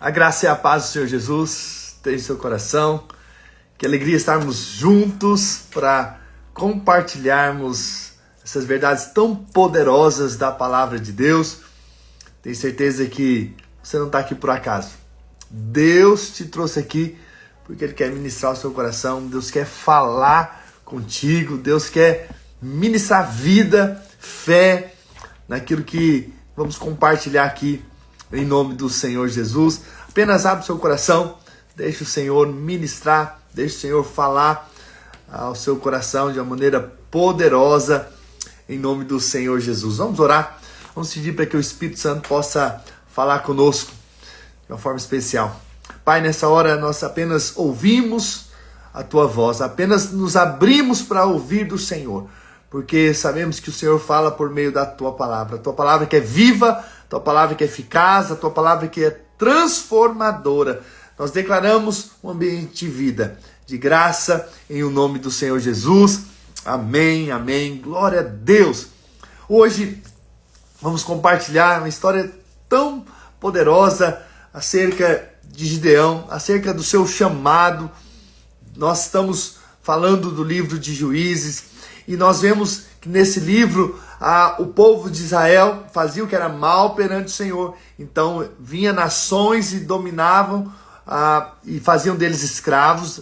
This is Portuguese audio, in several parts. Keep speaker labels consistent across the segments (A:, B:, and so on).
A: A graça e a paz do Senhor Jesus esteja em seu coração. Que alegria estarmos juntos para compartilharmos essas verdades tão poderosas da palavra de Deus. Tenho certeza que você não está aqui por acaso. Deus te trouxe aqui porque Ele quer ministrar o seu coração. Deus quer falar contigo. Deus quer ministrar vida, fé naquilo que vamos compartilhar aqui em nome do Senhor Jesus. Apenas abre o seu coração, deixe o Senhor ministrar, deixe o Senhor falar ao seu coração de uma maneira poderosa em nome do Senhor Jesus. Vamos orar, vamos pedir para que o Espírito Santo possa falar conosco de uma forma especial. Pai, nessa hora nós apenas ouvimos a Tua voz, apenas nos abrimos para ouvir do Senhor, porque sabemos que o Senhor fala por meio da Tua palavra. A Tua palavra que é viva, a Tua palavra que é eficaz, a Tua palavra que é transformadora. Nós declaramos um ambiente de vida, de graça, em o nome do Senhor Jesus. Amém, amém. Glória a Deus. Hoje vamos compartilhar uma história tão poderosa acerca de Gideão, acerca do seu chamado. Nós estamos falando do livro de Juízes e nós vemos que nesse livro o povo de Israel fazia o que era mal perante o Senhor. Então vinha nações e dominavam e faziam deles escravos.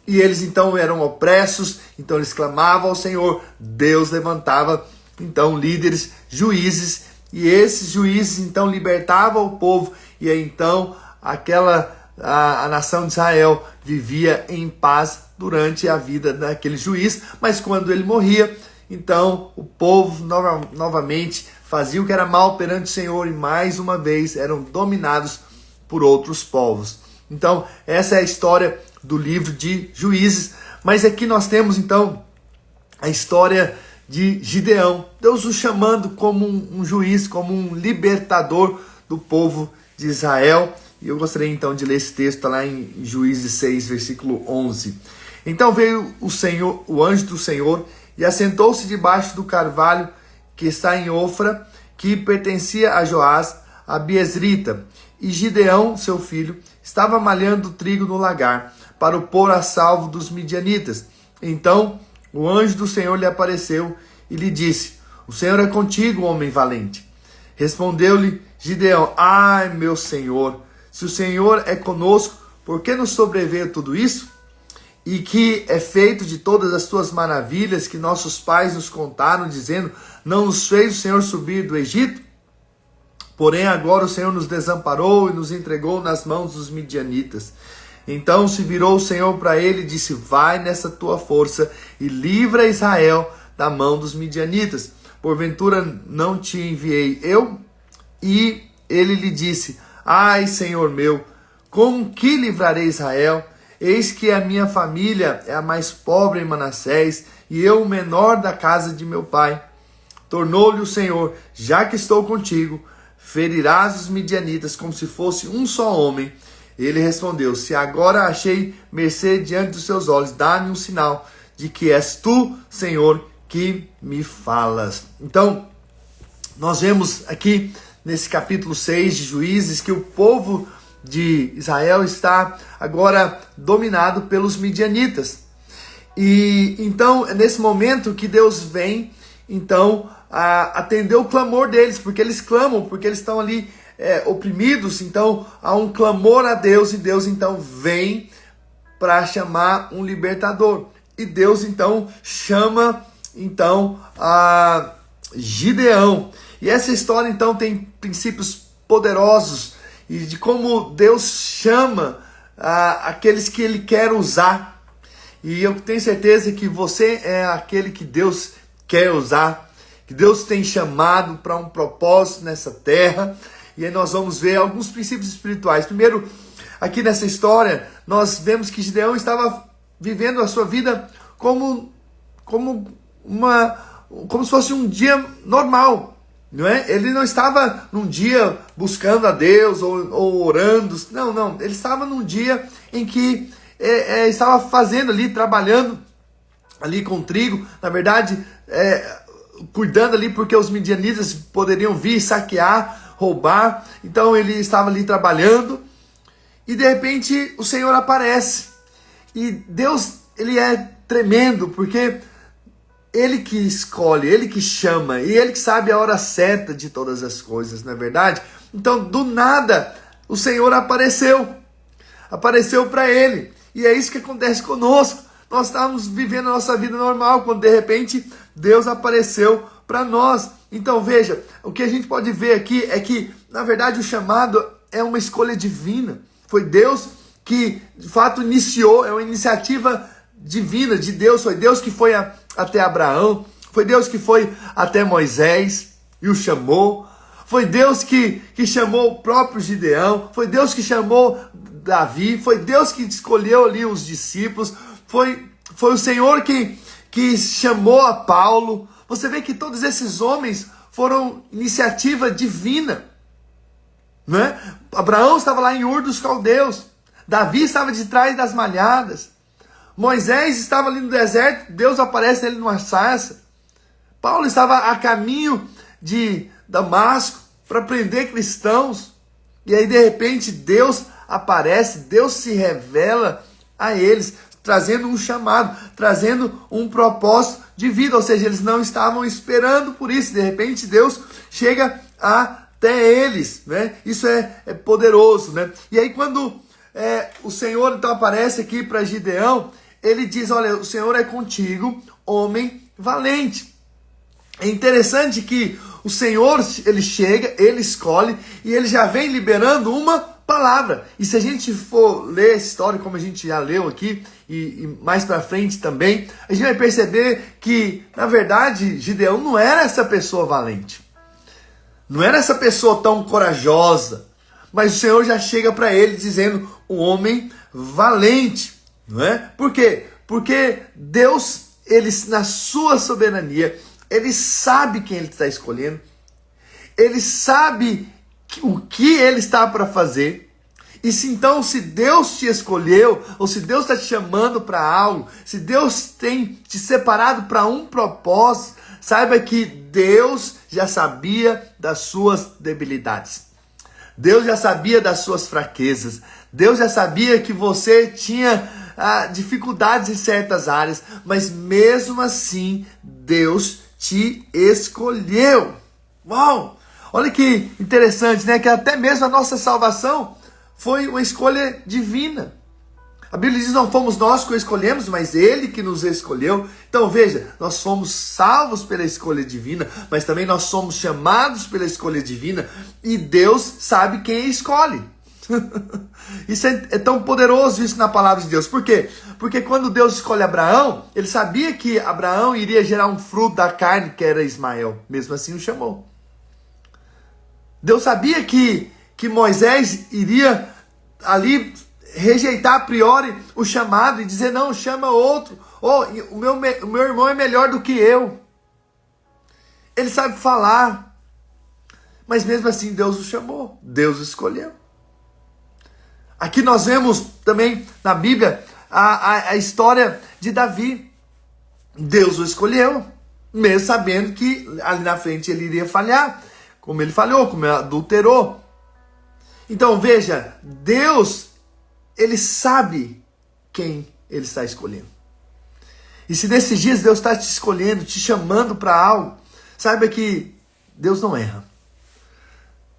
A: E eles então eram opressos, então eles clamavam ao Senhor. Deus levantava então líderes, juízes, e esses juízes então libertavam o povo. E aí então a nação de Israel vivia em paz durante a vida daquele juiz. Mas quando ele morria, então o povo novamente fazia o que era mal perante o Senhor e mais uma vez eram dominados por outros povos. Então essa é a história do livro de Juízes. Mas aqui nós temos então a história de Gideão. Deus o chamando como um juiz, como um libertador do povo de Israel. E eu gostaria então de ler esse texto lá em Juízes 6, versículo 11. Então veio o anjo do Senhor e assentou-se debaixo do carvalho que está em Ofra, que pertencia a Joás, a Biezrita. E Gideão, seu filho, estava malhando trigo no lagar, para o pôr a salvo dos midianitas. Então o anjo do Senhor lhe apareceu e lhe disse: O Senhor é contigo, homem valente. Respondeu-lhe Gideão: Ai, meu Senhor, se o Senhor é conosco, por que nos sobreveio tudo isso? E que é feito de todas as tuas maravilhas que nossos pais nos contaram, dizendo: Não nos fez o Senhor subir do Egito? Porém agora o Senhor nos desamparou e nos entregou nas mãos dos midianitas. Então se virou o Senhor para ele e disse: Vai nessa tua força e livra Israel da mão dos midianitas. Porventura não te enviei eu? E ele lhe disse: Ai, Senhor meu, com que livrarei Israel? Eis que a minha família é a mais pobre em Manassés, e eu o menor da casa de meu pai. Tornou-lhe o Senhor: Já que estou contigo, ferirás os midianitas como se fosse um só homem. Ele respondeu: Se agora achei mercê diante dos seus olhos, dá-me um sinal de que és tu, Senhor, que me falas. Então, nós vemos aqui nesse capítulo 6 de Juízes que o povo de Israel está agora dominado pelos midianitas. E então é nesse momento que Deus vem então atender o clamor deles, porque eles clamam, porque eles estão ali oprimidos. Então há um clamor a Deus e Deus então vem para chamar um libertador. E Deus então chama então a Gideão. E essa história então tem princípios poderosos e de como Deus chama aqueles que Ele quer usar. E eu tenho certeza que você é aquele que Deus quer usar, que Deus tem chamado para um propósito nessa terra. E aí nós vamos ver alguns princípios espirituais. Primeiro, aqui nessa história, nós vemos que Gideão estava vivendo a sua vida como se fosse um dia normal. Não é? Ele não estava num dia buscando a Deus ou orando. Não. Ele estava num dia em que estava fazendo ali, trabalhando ali com trigo. Na verdade, cuidando ali porque os midianitas poderiam vir saquear, roubar. Então ele estava ali trabalhando. e de repente o Senhor aparece. E Deus, ele é tremendo, porque Ele que escolhe, Ele que chama, e Ele que sabe a hora certa de todas as coisas, não é verdade? Então, do nada, o Senhor apareceu para ele, e é isso que acontece conosco. Nós estávamos vivendo a nossa vida normal, quando de repente Deus apareceu para nós. Então veja, o que a gente pode ver aqui é que, na verdade, o chamado é uma escolha divina. Foi Deus que, de fato, iniciou, é uma iniciativa divina de Deus. Foi Deus que foi até Abraão, foi Deus que foi até Moisés e o chamou. Foi Deus que chamou o próprio Gideão, foi Deus que chamou Davi, foi Deus que escolheu ali os discípulos, foi o Senhor que chamou a Paulo. Você vê que todos esses homens foram iniciativa divina, né? Abraão estava lá em Ur dos Caldeus, Davi estava de trás das malhadas, Moisés estava ali no deserto, Deus aparece ele numa sarça, Paulo estava a caminho de Damasco para prender cristãos, e aí de repente Deus aparece, Deus se revela a eles, trazendo um chamado, trazendo um propósito de vida, ou seja, eles não estavam esperando por isso, de repente Deus chega até eles, né? Isso é poderoso, né? E aí quando o Senhor então aparece aqui para Gideão, ele diz, olha, o Senhor é contigo, homem valente. É interessante que o Senhor, ele chega, ele escolhe e ele já vem liberando uma palavra. E se a gente for ler essa história, como a gente já leu aqui, e mais para frente também, a gente vai perceber que, na verdade, Gideão não era essa pessoa valente. Não era essa pessoa tão corajosa. Mas o Senhor já chega para ele dizendo, um homem valente. Não é? Por quê? Porque Deus, ele, na sua soberania, ele sabe quem ele está escolhendo, ele sabe o que ele está para fazer, e se Deus te escolheu, ou se Deus está te chamando para algo, se Deus tem te separado para um propósito, saiba que Deus já sabia das suas debilidades, Deus já sabia das suas fraquezas, Deus já sabia que você tinha dificuldades em certas áreas, mas mesmo assim, Deus te escolheu. Uau! Olha que interessante, né? Que até mesmo a nossa salvação foi uma escolha divina. A Bíblia diz, não fomos nós que o escolhemos, mas Ele que nos escolheu. Então veja, nós somos salvos pela escolha divina, mas também nós somos chamados pela escolha divina, e Deus sabe quem escolhe. Isso é tão poderoso, isso na palavra de Deus. Por quê? Porque quando Deus escolhe Abraão, ele sabia que Abraão iria gerar um fruto da carne, que era Ismael. Mesmo assim o chamou. Deus sabia que Moisés iria ali rejeitar a priori o chamado e dizer, não, chama outro. O meu irmão é melhor do que eu. Ele sabe falar. Mas mesmo assim Deus o chamou. Deus o escolheu. Aqui nós vemos também na Bíblia a história de Davi. Deus o escolheu, mesmo sabendo que ali na frente ele iria falhar, como ele falhou, como ele adulterou. Então veja, Deus, ele sabe quem ele está escolhendo. E se nesses dias Deus está te escolhendo, te chamando para algo, saiba que Deus não erra.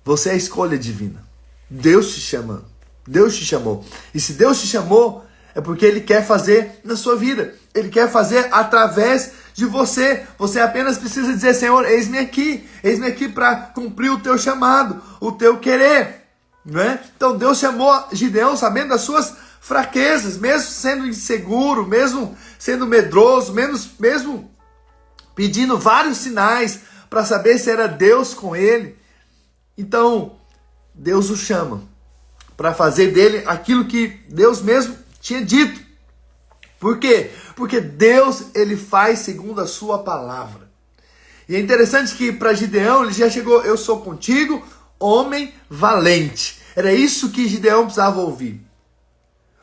A: Você é a escolha divina. Deus te chamando. Deus te chamou. E se Deus te chamou, é porque Ele quer fazer na sua vida. Ele quer fazer através de você. Você apenas precisa dizer, Senhor, eis-me aqui para cumprir o teu chamado, o teu querer. Não é? Então Deus chamou Gideão sabendo das suas fraquezas, mesmo sendo inseguro, mesmo sendo medroso, mesmo pedindo vários sinais para saber se era Deus com ele. Então, Deus o chama para fazer dele aquilo que Deus mesmo tinha dito. Por quê? Porque Deus, ele faz segundo a sua palavra. E é interessante que para Gideão, ele já chegou, eu sou contigo, homem valente. Era isso que Gideão precisava ouvir.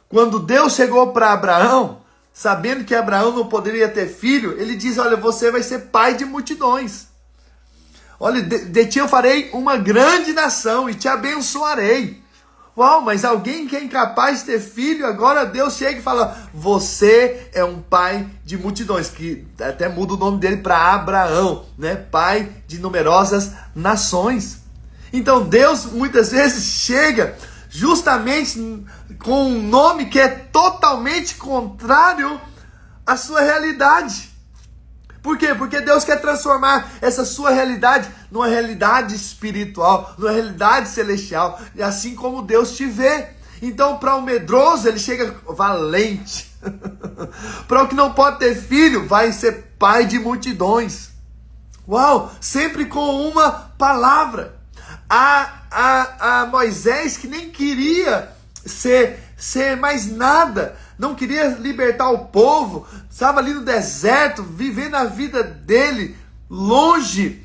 A: Quando Deus chegou para Abraão, sabendo que Abraão não poderia ter filho, ele diz, olha, você vai ser pai de multidões. Olha, de ti eu farei uma grande nação e te abençoarei. Uau, mas alguém que é incapaz de ter filho, agora Deus chega e fala, você é um pai de multidões, que até muda o nome dele para Abraão, né? Pai de numerosas nações. Então Deus muitas vezes chega justamente com um nome que é totalmente contrário à sua realidade. Por quê? Porque Deus quer transformar essa sua realidade numa realidade espiritual, numa realidade celestial, e assim como Deus te vê. Então, para o medroso, ele chega valente. Para o que não pode ter filho, vai ser pai de multidões. Uau! Sempre com uma palavra. A Moisés, que nem queria ser mais nada, não queria libertar o povo, estava ali no deserto, vivendo a vida dele, longe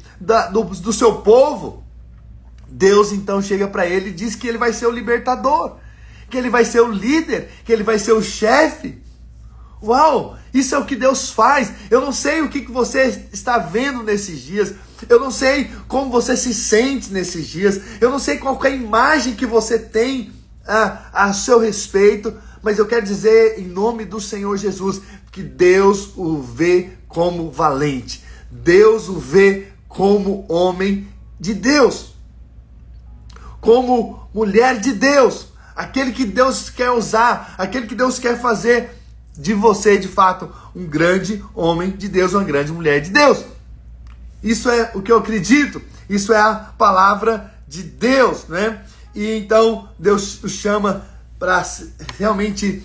A: do seu povo. Deus então chega para ele e diz que ele vai ser o libertador, que ele vai ser o líder, que ele vai ser o chefe. Uau, isso é o que Deus faz. Eu não sei o que você está vendo nesses dias, eu não sei como você se sente nesses dias, eu não sei qual é a imagem que você tem a seu respeito, mas eu quero dizer em nome do Senhor Jesus que Deus o vê como valente, Deus o vê como homem de Deus, como mulher de Deus, aquele que Deus quer usar, aquele que Deus quer fazer de você, de fato, um grande homem de Deus, uma grande mulher de Deus. Isso é o que eu acredito, isso é a palavra de Deus, né? E então Deus o chama para realmente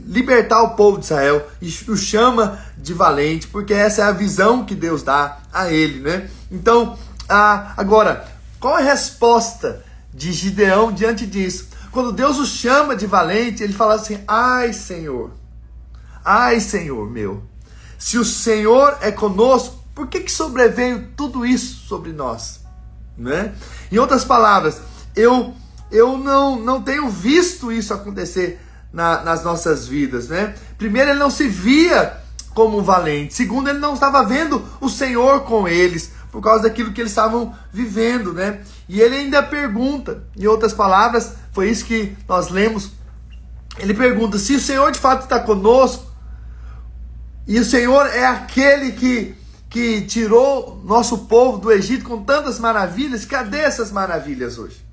A: libertar o povo de Israel, e o chama de valente, porque essa é a visão que Deus dá a ele, né? Então, agora, qual é a resposta de Gideão diante disso? Quando Deus o chama de valente, ele fala assim, ai Senhor meu, se o Senhor é conosco, por que sobreveio tudo isso sobre nós? Né? Em outras palavras, eu não tenho visto isso acontecer nas nossas vidas, né? Primeiro, ele não se via como valente. Segundo, ele não estava vendo o Senhor com eles, por causa daquilo que eles estavam vivendo, né? E ele ainda pergunta, em outras palavras, foi isso que nós lemos, ele pergunta, se o Senhor de fato está conosco, e o Senhor é aquele que tirou nosso povo do Egito com tantas maravilhas, cadê essas maravilhas hoje?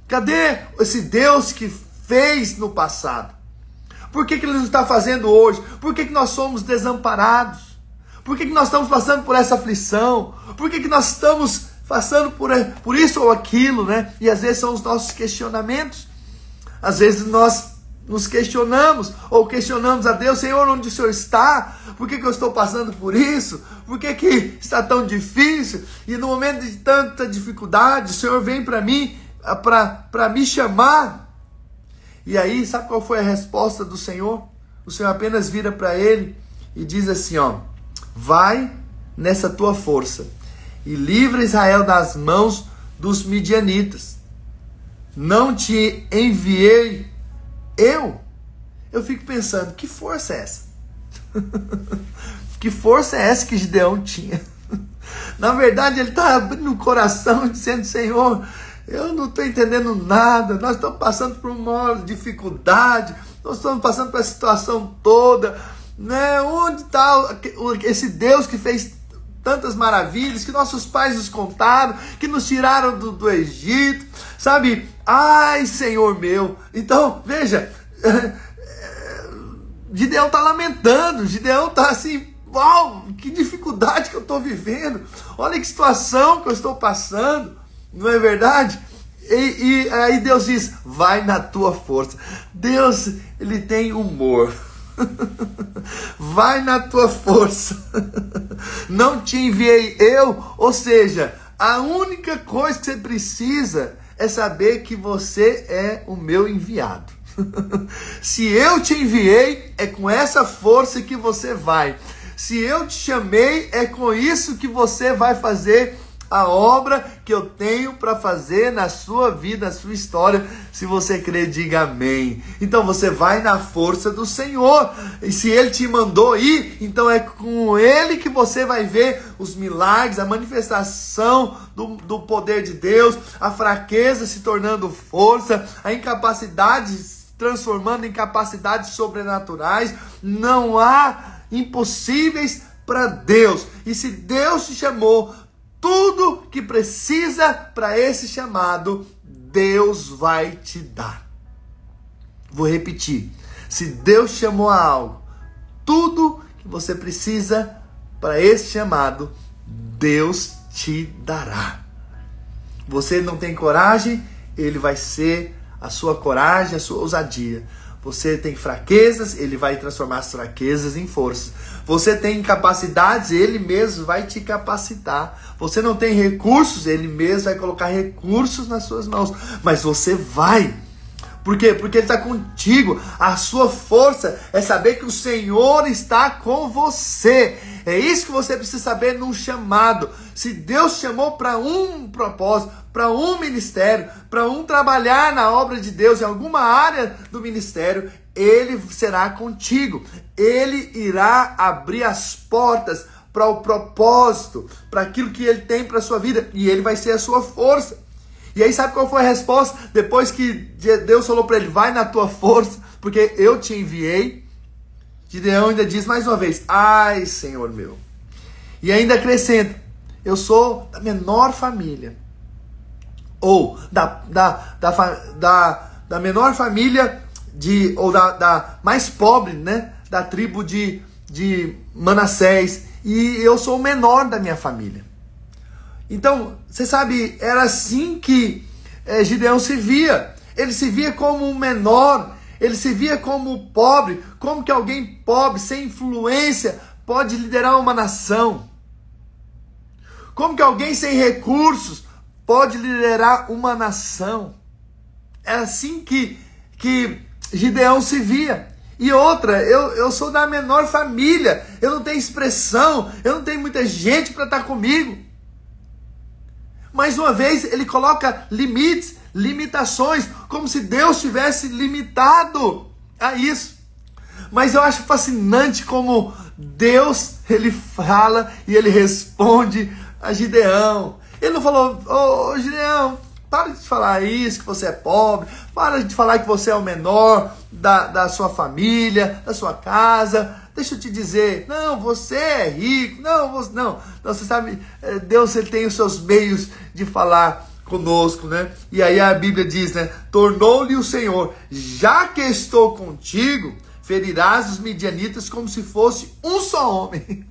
A: Cadê esse Deus que fez no passado? Por que Ele não está fazendo hoje? Por que nós somos desamparados? Por que nós estamos passando por essa aflição? Por que nós estamos passando por isso ou aquilo, né? E às vezes são os nossos questionamentos. Às vezes nós nos questionamos, ou questionamos a Deus, Senhor, onde o Senhor está? Por que eu estou passando por isso? Por que está tão difícil? E no momento de tanta dificuldade, o Senhor vem para mim, para me chamar. E aí, sabe qual foi a resposta do Senhor? O Senhor apenas vira para ele e diz assim, ó, vai nessa tua força e livra Israel das mãos dos midianitas. Não te enviei eu fico pensando, que força é essa? Que força é essa que Gideão tinha? Na verdade, ele está abrindo o coração e dizendo, Senhor, eu não estou entendendo nada, nós estamos passando por uma dificuldade, nós estamos passando por essa situação toda, né? Onde está esse Deus que fez tantas maravilhas, que nossos pais nos contaram, que nos tiraram do Egito, sabe? Ai, Senhor meu. Então, veja, Gideão está lamentando, Gideão está assim, uau, que dificuldade que eu estou vivendo, olha que situação que eu estou passando, não é verdade? E aí Deus diz, vai na tua força. Deus, ele tem humor. Vai na tua força. Não te enviei eu, ou seja, a única coisa que você precisa é saber que você é o meu enviado. Se eu te enviei, é com essa força que você vai. Se eu te chamei, é com isso que você vai fazer a obra que eu tenho para fazer na sua vida, na sua história. Se você crê, diga amém. Então você vai na força do Senhor. E se Ele te mandou ir, então é com Ele que você vai ver os milagres, a manifestação do poder de Deus, a fraqueza se tornando força, a incapacidade se transformando em capacidades sobrenaturais. Não há impossíveis para Deus. E se Deus te chamou, tudo que precisa para esse chamado, Deus vai te dar. Vou repetir. Se Deus chamou a algo, tudo que você precisa para esse chamado, Deus te dará. Você não tem coragem, Ele vai ser a sua coragem, a sua ousadia. Você tem fraquezas, Ele vai transformar as fraquezas em forças. Você tem incapacidades, Ele mesmo vai te capacitar. Você não tem recursos, Ele mesmo vai colocar recursos nas suas mãos. Mas você vai. Por quê? Porque Ele está contigo. A sua força é saber que o Senhor está com você. É isso que você precisa saber num chamado. Se Deus chamou para um propósito, para um ministério, para um trabalhar na obra de Deus, em alguma área do ministério, Ele será contigo. Ele irá abrir as portas para o propósito, para aquilo que Ele tem para a sua vida. E Ele vai ser a sua força. E aí sabe qual foi a resposta? Depois que Deus falou para ele, vai na tua força, porque eu te enviei. Gideão ainda diz mais uma vez, ai Senhor meu. E ainda acrescenta, eu sou da menor família. Ou da menor família, ou da mais pobre, né? Da tribo de Manassés. E eu sou o menor da minha família. Então, você sabe, era assim que Gideão se via. Ele se via como um menor, ele se via como pobre. Como que alguém pobre, sem influência, pode liderar uma nação? Como que alguém sem recursos pode liderar uma nação? É assim que Gideão se via. E outra, eu sou da menor família, eu não tenho expressão, eu não tenho muita gente para estar comigo. Mais uma vez, ele coloca limites, limitações, como se Deus tivesse limitado a isso. Mas eu acho fascinante como Deus, ele fala e ele responde a Gideão. Ele não falou, ô Gideão, para de falar isso, que você é pobre, para de falar que você é o menor da sua família, da sua casa. Deixa eu te dizer, não, você é rico, não, você sabe, Deus ele tem os seus meios de falar conosco, né? E aí a Bíblia diz, né? Tornou-lhe o Senhor, já que estou contigo, ferirás os midianitas como se fosse um só homem.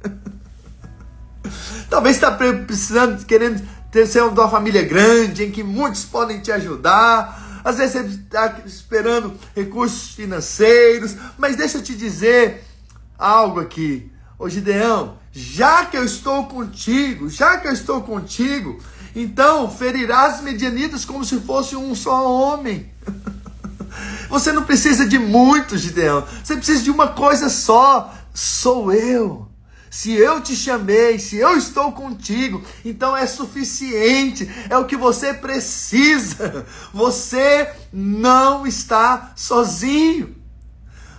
A: Talvez você está precisando, querendo ser de uma família grande, em que muitos podem te ajudar. Às vezes você está esperando recursos financeiros, mas deixa eu te dizer algo aqui, ô Gideão, já que eu estou contigo, então ferirás os medianitas como se fosse um só homem. Você não precisa de muito, Gideão, você precisa de uma coisa só, sou eu. Se eu te chamei, se eu estou contigo, então é suficiente, é o que você precisa. Você não está sozinho.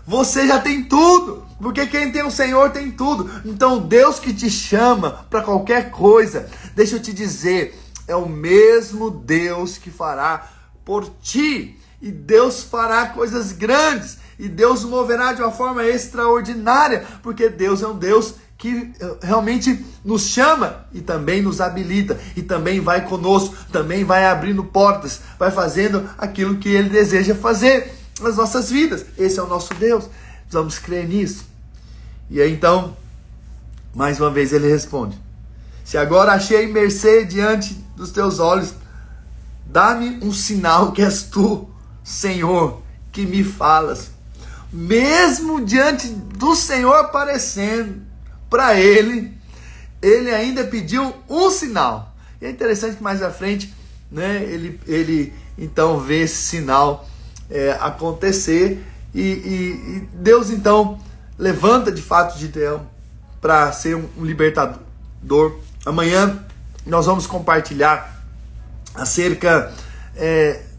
A: Você já tem tudo, porque quem tem o Senhor tem tudo. Então Deus que te chama para qualquer coisa, deixa eu te dizer, é o mesmo Deus que fará por ti. E Deus fará coisas grandes, e Deus moverá de uma forma extraordinária, porque Deus é um Deus que realmente nos chama e também nos habilita, e também vai conosco, também vai abrindo portas, vai fazendo aquilo que Ele deseja fazer nas nossas vidas. Esse é o nosso Deus, precisamos crer nisso. E aí então, mais uma vez ele responde, se agora achei mercê diante dos teus olhos, dá-me um sinal que és tu, Senhor, que me falas. Mesmo diante do Senhor aparecendo para ele ainda pediu um sinal. E é interessante que mais à frente, né, ele então vê esse sinal acontecer, e Deus então levanta de fato Gideão para ser um libertador. Amanhã nós vamos compartilhar acerca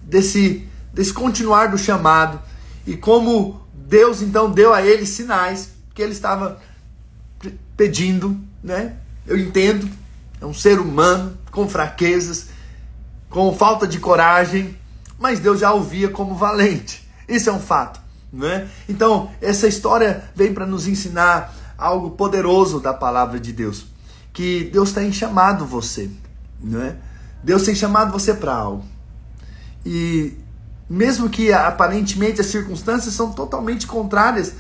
A: desse continuar do chamado e como Deus então deu a ele sinais que ele estava pedindo, né? Eu entendo, é um ser humano com fraquezas, com falta de coragem, mas Deus já o via como valente. Isso é um fato, né? Então, essa história vem para nos ensinar algo poderoso da palavra de Deus, que Deus tem chamado você, né? Deus tem chamado você para algo. E mesmo que aparentemente as circunstâncias são totalmente contrárias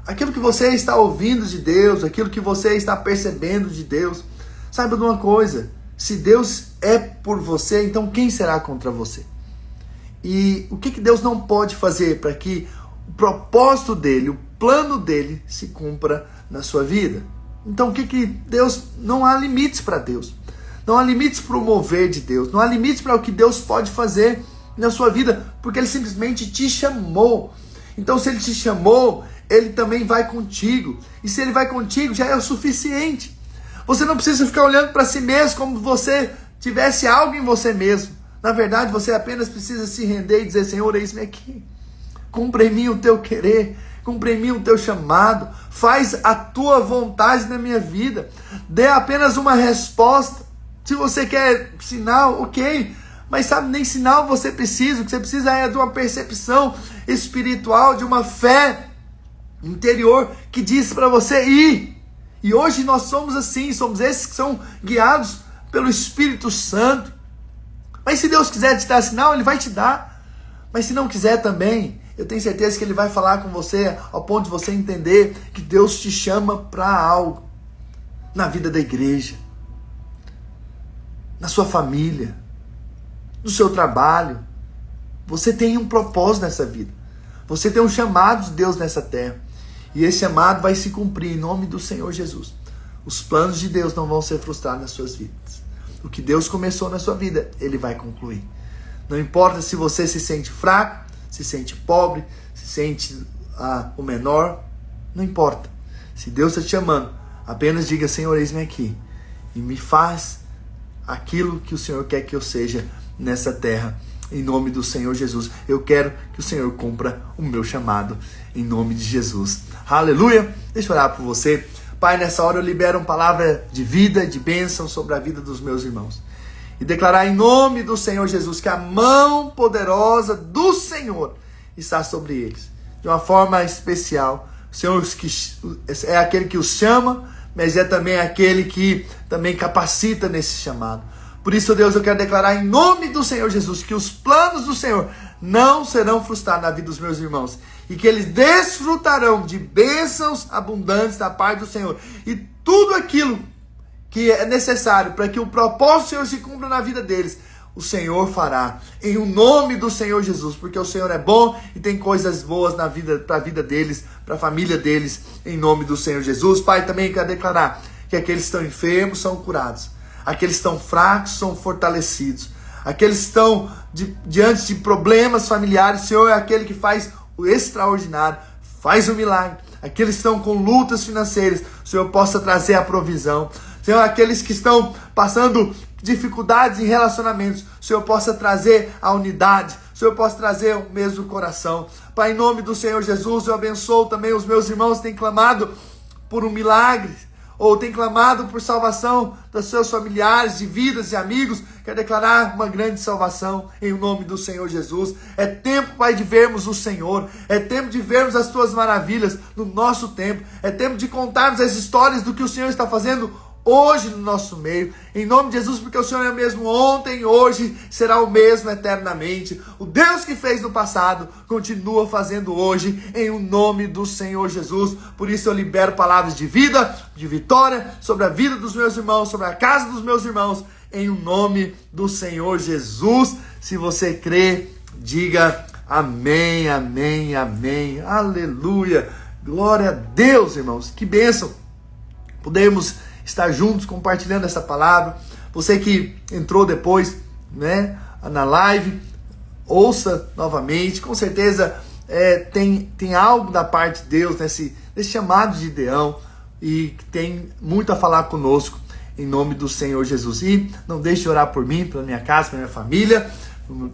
A: àquilo que você está ouvindo de Deus, aquilo que você está percebendo de Deus, saiba de uma coisa: se Deus é por você, então quem será contra você? E o que Deus não pode fazer para que o propósito dele, o plano dele se cumpra na sua vida? Então Deus, não há limites para Deus. Não há limites para o mover de Deus. Não há limites para o que Deus pode fazer na sua vida, porque ele simplesmente te chamou. Então, se ele te chamou, ele também vai contigo. E se ele vai contigo, já é o suficiente. Você não precisa ficar olhando para si mesmo como se você tivesse algo em você mesmo. Na verdade, você apenas precisa se render e dizer: Senhor, eis-me aqui. Cumpra em mim o teu querer. Cumpra em mim o teu chamado. Faz a tua vontade na minha vida. Dê apenas uma resposta. Se você quer sinal, ok. Mas sabe, nem sinal você precisa. O que você precisa é de uma percepção espiritual, de uma fé interior que diz para você ir. E hoje nós somos assim, somos esses que são guiados pelo Espírito Santo. Mas se Deus quiser te dar sinal, ele vai te dar. Mas se não quiser também, eu tenho certeza que ele vai falar com você ao ponto de você entender que Deus te chama para algo na vida da igreja, na sua família, no seu trabalho. Você tem um propósito nessa vida. Você tem um chamado de Deus nessa terra. E esse chamado vai se cumprir em nome do Senhor Jesus. Os planos de Deus não vão ser frustrados nas suas vidas. O que Deus começou na sua vida, ele vai concluir. Não importa se você se sente fraco, se sente pobre, se sente o menor, não importa. Se Deus está te chamando, apenas diga: Senhor, eis-me aqui. E me faz aquilo que o Senhor quer que eu seja nessa terra, em nome do Senhor Jesus. Eu quero que o Senhor cumpra o meu chamado, em nome de Jesus. Aleluia! Deixa eu orar por você. Pai, nessa hora eu libero uma palavra de vida, de bênção sobre a vida dos meus irmãos. E declarar em nome do Senhor Jesus que a mão poderosa do Senhor está sobre eles. De uma forma especial. O Senhor é aquele que os chama, mas é também aquele que também capacita nesse chamado. Por isso, Deus, eu quero declarar em nome do Senhor Jesus que os planos do Senhor não serão frustrados na vida dos meus irmãos. E que eles desfrutarão de bênçãos abundantes da parte do Senhor. E tudo aquilo que é necessário para que o propósito do Senhor se cumpra na vida deles, o Senhor fará, em o nome do Senhor Jesus, porque o Senhor é bom e tem coisas boas na vida, para a vida deles, para a família deles, em nome do Senhor Jesus. Pai, também quero declarar que aqueles que estão enfermos são curados, aqueles que estão fracos são fortalecidos, aqueles que estão diante de problemas familiares, o Senhor é aquele que faz o extraordinário, faz o milagre. Aqueles que estão com lutas financeiras, o Senhor possa trazer a provisão. Senhor, aqueles que estão passando dificuldades em relacionamentos, o Senhor possa trazer a unidade, o Senhor possa trazer o mesmo coração. Pai, em nome do Senhor Jesus, eu abençoo também os meus irmãos que têm clamado por um milagre, ou têm clamado por salvação dos seus familiares, de vidas e amigos. Quero declarar uma grande salvação em nome do Senhor Jesus. É tempo, Pai, de vermos o Senhor. É tempo de vermos as Tuas maravilhas no nosso tempo. É tempo de contarmos as histórias do que o Senhor está fazendo hoje no nosso meio, em nome de Jesus, porque o Senhor é o mesmo ontem, hoje, será o mesmo eternamente. O Deus que fez no passado, continua fazendo hoje, em o nome do Senhor Jesus. Por isso eu libero palavras de vida, de vitória, sobre a vida dos meus irmãos, sobre a casa dos meus irmãos, em o nome do Senhor Jesus. Se você crê, diga amém, amém, amém, aleluia, glória a Deus, irmãos, que bênção, podemos estar juntos compartilhando essa palavra. Você que entrou depois, né, na live, ouça novamente. Com certeza tem algo da parte de Deus nesse chamado de Gideão e que tem muito a falar conosco. em nome do Senhor Jesus. E não deixe de orar por mim, pela minha casa, pela minha família,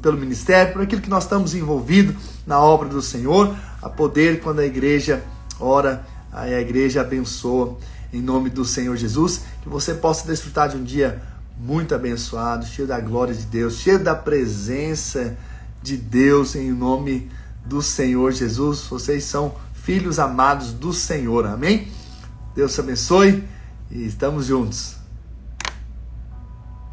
A: pelo ministério, por aquilo que nós estamos envolvidos na obra do Senhor. A poder, quando a igreja ora, a igreja abençoa, em nome do Senhor Jesus. Que você possa desfrutar de um dia muito abençoado, cheio da glória de Deus, cheio da presença de Deus, em nome do Senhor Jesus. Vocês são filhos amados do Senhor, amém? Deus te abençoe e estamos juntos.